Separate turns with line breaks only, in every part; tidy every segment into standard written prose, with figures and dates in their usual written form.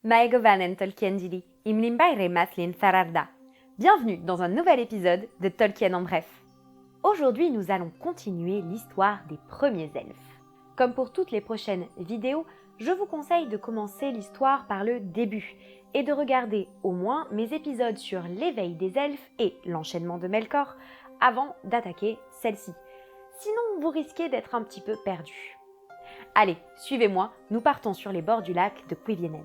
Maegovanen Tolkiendili, Imlimbaire Maslin Fararda. Bienvenue dans un nouvel épisode de Tolkien en bref. Aujourd'hui, nous allons continuer l'histoire des premiers elfes. Comme pour toutes les prochaines vidéos, je vous conseille de commencer l'histoire par le début et de regarder au moins mes épisodes sur l'éveil des elfes et l'enchaînement de Melkor avant d'attaquer celle-ci. Sinon, vous risquez d'être un petit peu perdu. Allez, suivez-moi, nous partons sur les bords du lac de Cuiviénen.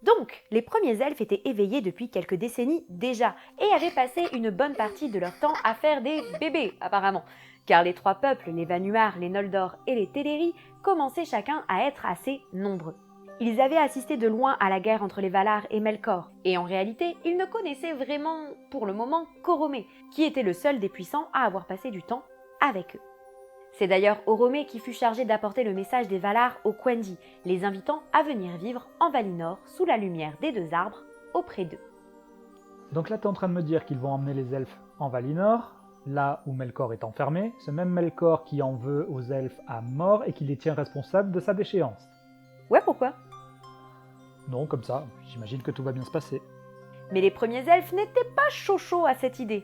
Donc, les premiers elfes étaient éveillés depuis quelques décennies déjà et avaient passé une bonne partie de leur temps à faire des bébés, apparemment. Car les trois peuples, les Vanuars, les Noldor et les Teleri, commençaient chacun à être assez nombreux. Ils avaient assisté de loin à la guerre entre les Valar et Melkor, et en réalité, ils ne connaissaient vraiment, pour le moment, qu'Oromé, qui était le seul des puissants à avoir passé du temps avec eux. C'est d'ailleurs Oromé qui fut chargé d'apporter le message des Valar aux Quendi, les invitant à venir vivre en Valinor sous la lumière des deux arbres auprès d'eux.
Donc là, tu es en train de me dire qu'ils vont emmener les elfes en Valinor, là où Melkor est enfermé, ce même Melkor qui en veut aux elfes à mort et qui les tient responsables de sa déchéance.
Ouais, pourquoi ?
Non, comme ça, j'imagine que tout va bien se passer.
Mais les premiers elfes n'étaient pas chauds à cette idée.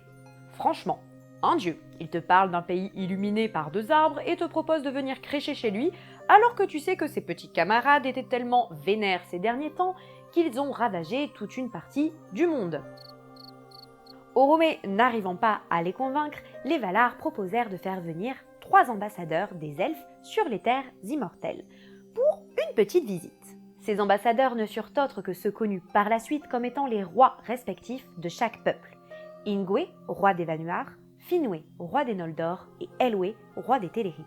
Franchement, un dieu, il te parle d'un pays illuminé par deux arbres et te propose de venir crécher chez lui, alors que tu sais que ses petits camarades étaient tellement vénères ces derniers temps qu'ils ont ravagé toute une partie du monde. Oromé n'arrivant pas à les convaincre, les Valar proposèrent de faire venir 3 ambassadeurs des elfes sur les terres immortelles, pour une petite visite. Ces ambassadeurs ne furent autres que ceux connus par la suite comme étant les rois respectifs de chaque peuple. Ingwe, roi des Vanuars, Finwë, roi des Noldor, et Elwë, roi des Teleri.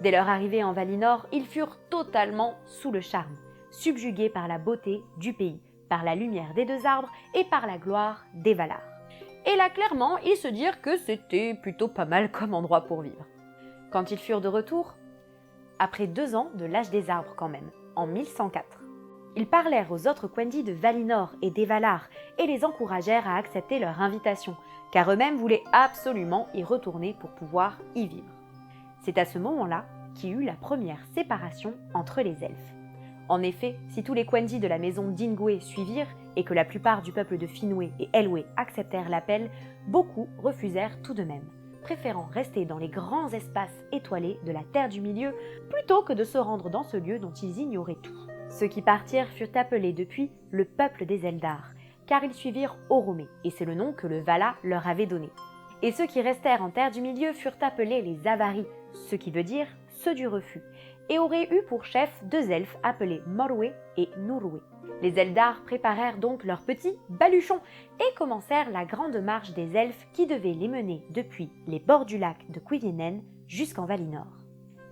Dès leur arrivée en Valinor, ils furent totalement sous le charme, subjugués par la beauté du pays, par la lumière des deux arbres et par la gloire des Valar. Et là, clairement, ils se dirent que c'était plutôt pas mal comme endroit pour vivre. Quand ils furent de retour, après 2 ans de l'âge des arbres quand même, en 1104, ils parlèrent aux autres Quendi de Valinor et des Valar et les encouragèrent à accepter leur invitation, car eux-mêmes voulaient absolument y retourner pour pouvoir y vivre. C'est à ce moment-là qu'il y eut la première séparation entre les elfes. En effet, si tous les Quendi de la maison d'Ingwe suivirent et que la plupart du peuple de Finwë et Elwë acceptèrent l'appel, beaucoup refusèrent tout de même, préférant rester dans les grands espaces étoilés de la Terre du Milieu plutôt que de se rendre dans ce lieu dont ils ignoraient tout. Ceux qui partirent furent appelés depuis le peuple des Eldar, car ils suivirent Oromé, et c'est le nom que le Vala leur avait donné. Et ceux qui restèrent en Terre du Milieu furent appelés les Avari, ce qui veut dire ceux du refus, et auraient eu pour chef 2 elfes appelés Morwë et Nurwë. Les Eldar préparèrent donc leurs petits baluchons et commencèrent la grande marche des elfes qui devait les mener depuis les bords du lac de Cuiviénen jusqu'en Valinor.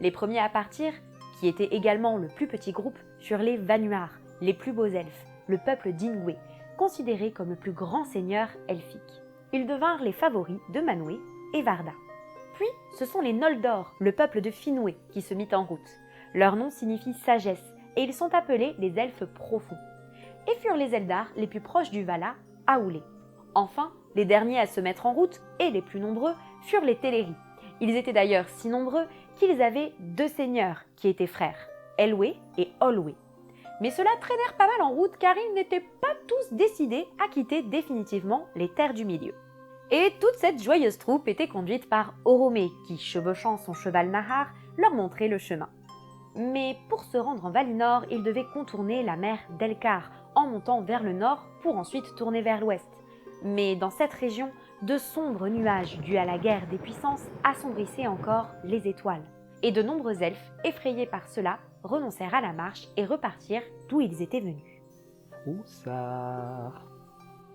Les premiers à partir, qui étaient également le plus petit groupe, furent les Vanuars, les plus beaux elfes, le peuple d'Ingwe, considéré comme le plus grand seigneur elfique. Ils devinrent les favoris de Manwë et Varda. Puis, ce sont les Noldor, le peuple de Finwë, qui se mit en route. Leur nom signifie sagesse, et ils sont appelés les elfes profonds. Et furent les Eldar les plus proches du Vala, Aulë. Enfin, les derniers à se mettre en route, et les plus nombreux, furent les Teleri. Ils étaient d'ailleurs si nombreux qu'ils avaient 2 seigneurs qui étaient frères, Elwë et Olwë. Mais cela traînèrent pas mal en route car ils n'étaient pas tous décidés à quitter définitivement les terres du milieu. Et toute cette joyeuse troupe était conduite par Oromé qui, chevauchant son cheval Nahar, leur montrait le chemin. Mais pour se rendre en Valinor, ils devaient contourner la mer d'Elkar en montant vers le nord pour ensuite tourner vers l'ouest. Mais dans cette région, de sombres nuages dus à la guerre des puissances assombrissaient encore les étoiles. Et de nombreux elfes, effrayés par cela, renoncèrent à la marche et repartirent d'où ils étaient venus.
Froussard.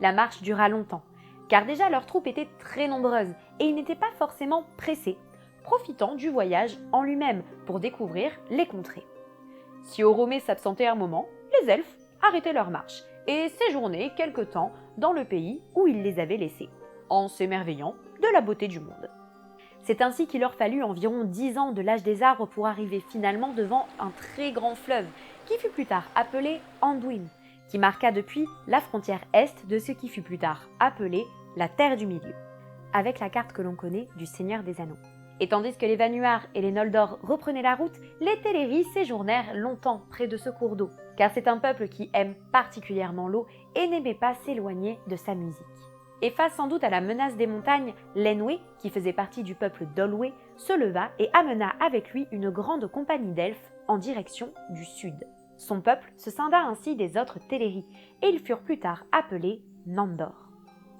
La marche dura longtemps, car déjà leur troupe était très nombreuse et ils n'étaient pas forcément pressés, profitant du voyage en lui-même pour découvrir les contrées. Si Oromé s'absentait un moment, les elfes arrêtaient leur marche et séjournaient quelque temps dans le pays où ils les avaient laissés, en s'émerveillant de la beauté du monde. C'est ainsi qu'il leur fallut environ 10 ans de l'âge des arbres pour arriver finalement devant un très grand fleuve, qui fut plus tard appelé Anduin, qui marqua depuis la frontière est de ce qui fut plus tard appelé la Terre du Milieu, avec la carte que l'on connaît du Seigneur des Anneaux. Et tandis que les Vanuars et les Noldor reprenaient la route, les Teleri séjournèrent longtemps près de ce cours d'eau, car c'est un peuple qui aime particulièrement l'eau et n'aimait pas s'éloigner de sa musique. Et face sans doute à la menace des montagnes, l'Enwë, qui faisait partie du peuple d'Olwë, se leva et amena avec lui une grande compagnie d'elfes en direction du sud. Son peuple se scinda ainsi des autres Teleri, et ils furent plus tard appelés Nandor.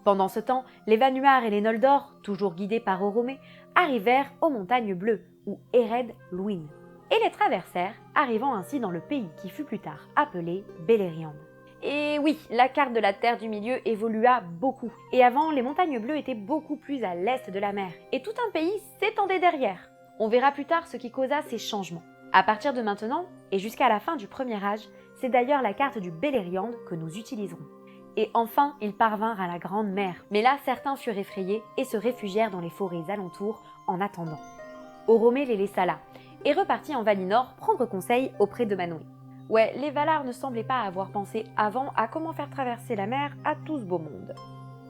Pendant ce temps, les Vanuars et les Noldor, toujours guidés par Oromé, arrivèrent aux montagnes bleues, ou Ered Luin, et les traversèrent, arrivant ainsi dans le pays qui fut plus tard appelé Beleriand. Et oui, la carte de la Terre du Milieu évolua beaucoup, et avant, les montagnes bleues étaient beaucoup plus à l'est de la mer, et tout un pays s'étendait derrière. On verra plus tard ce qui causa ces changements. À partir de maintenant, et jusqu'à la fin du Premier Âge, c'est d'ailleurs la carte du Beleriand que nous utiliserons. Et enfin, ils parvinrent à la Grande Mer, mais là, certains furent effrayés et se réfugièrent dans les forêts alentours en attendant. Oromé les laissa là, et repartit en Valinor prendre conseil auprès de Manwë. Ouais, les Valar ne semblaient pas avoir pensé avant à comment faire traverser la mer à tout ce beau monde.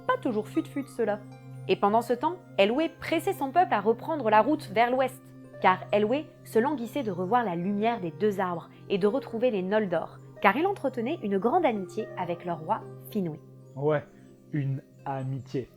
Pas toujours fut-fut cela. Et pendant ce temps, Elwë pressait son peuple à reprendre la route vers l'ouest, car Elwë se languissait de revoir la lumière des deux arbres et de retrouver les Noldor, car il entretenait une grande amitié avec leur roi Finwë.
Ouais, une amitié.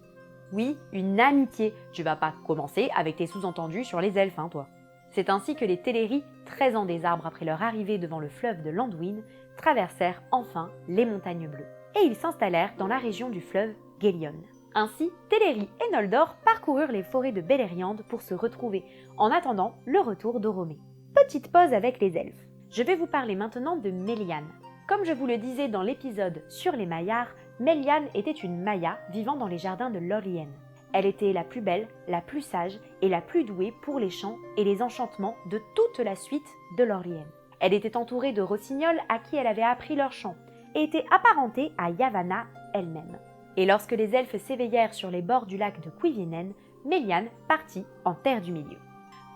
Oui, une amitié. Tu vas pas commencer avec tes sous-entendus sur les elfes, hein, toi. C'est ainsi que les Teleri, 13 ans des arbres après leur arrivée devant le fleuve de Landuin, traversèrent enfin les montagnes bleues. Et ils s'installèrent dans la région du fleuve Gélion. Ainsi, Teleri et Noldor parcoururent les forêts de Beleriand pour se retrouver, en attendant le retour d'Oromé. Petite pause avec les elfes. Je vais vous parler maintenant de Melian. Comme je vous le disais dans l'épisode sur les Maillards, Melian était une Maia vivant dans les jardins de Lorien. Elle était la plus belle, la plus sage et la plus douée pour les chants et les enchantements de toute la suite de Lorien. Elle était entourée de rossignols à qui elle avait appris leurs chants et était apparentée à Yavanna elle-même. Et lorsque les elfes s'éveillèrent sur les bords du lac de Cuiviénen, Melian partit en Terre du Milieu.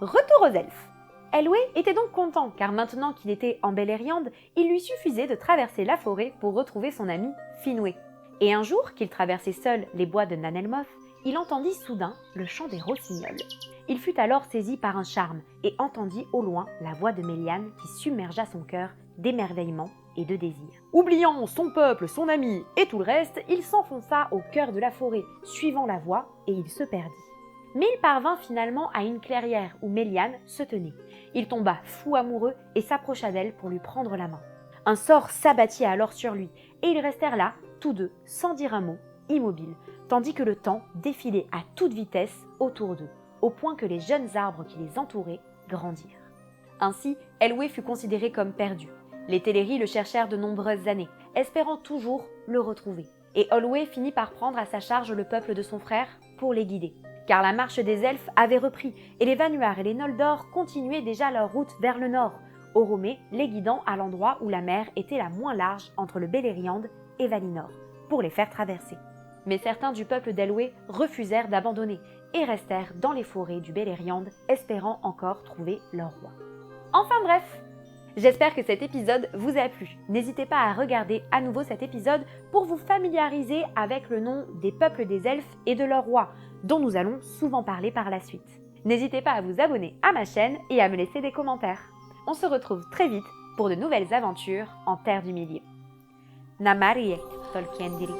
Retour aux elfes. Elwë était donc content car maintenant qu'il était en Beleriand, il lui suffisait de traverser la forêt pour retrouver son ami Finwë. Et un jour qu'il traversait seul les bois de Nanelmoth, il entendit soudain le chant des rossignols. Il fut alors saisi par un charme et entendit au loin la voix de Melian qui submergea son cœur d'émerveillement et de désir. Oubliant son peuple, son ami et tout le reste, il s'enfonça au cœur de la forêt, suivant la voix, et il se perdit. Mais il parvint finalement à une clairière où Melian se tenait. Il tomba fou amoureux et s'approcha d'elle pour lui prendre la main. Un sort s'abattit alors sur lui, et ils restèrent là, tous deux, sans dire un mot, immobiles, tandis que le temps défilait à toute vitesse autour d'eux, au point que les jeunes arbres qui les entouraient grandirent. Ainsi, Elwë fut considéré comme perdu. Les Teleri le cherchèrent de nombreuses années, espérant toujours le retrouver. Et Olwë finit par prendre à sa charge le peuple de son frère pour les guider. Car la marche des elfes avait repris, et les Vanuars et les Noldor continuaient déjà leur route vers le nord, Oromé les guidant à l'endroit où la mer était la moins large entre le Beleriand et Valinor, pour les faire traverser. Mais certains du peuple d'Elwë refusèrent d'abandonner et restèrent dans les forêts du Beleriand, espérant encore trouver leur roi. Enfin bref, j'espère que cet épisode vous a plu. N'hésitez pas à regarder à nouveau cet épisode pour vous familiariser avec le nom des peuples des elfes et de leur roi, dont nous allons souvent parler par la suite. N'hésitez pas à vous abonner à ma chaîne et à me laisser des commentaires. On se retrouve très vite pour de nouvelles aventures en Terre du Milieu. Namariek Tolkien Diri.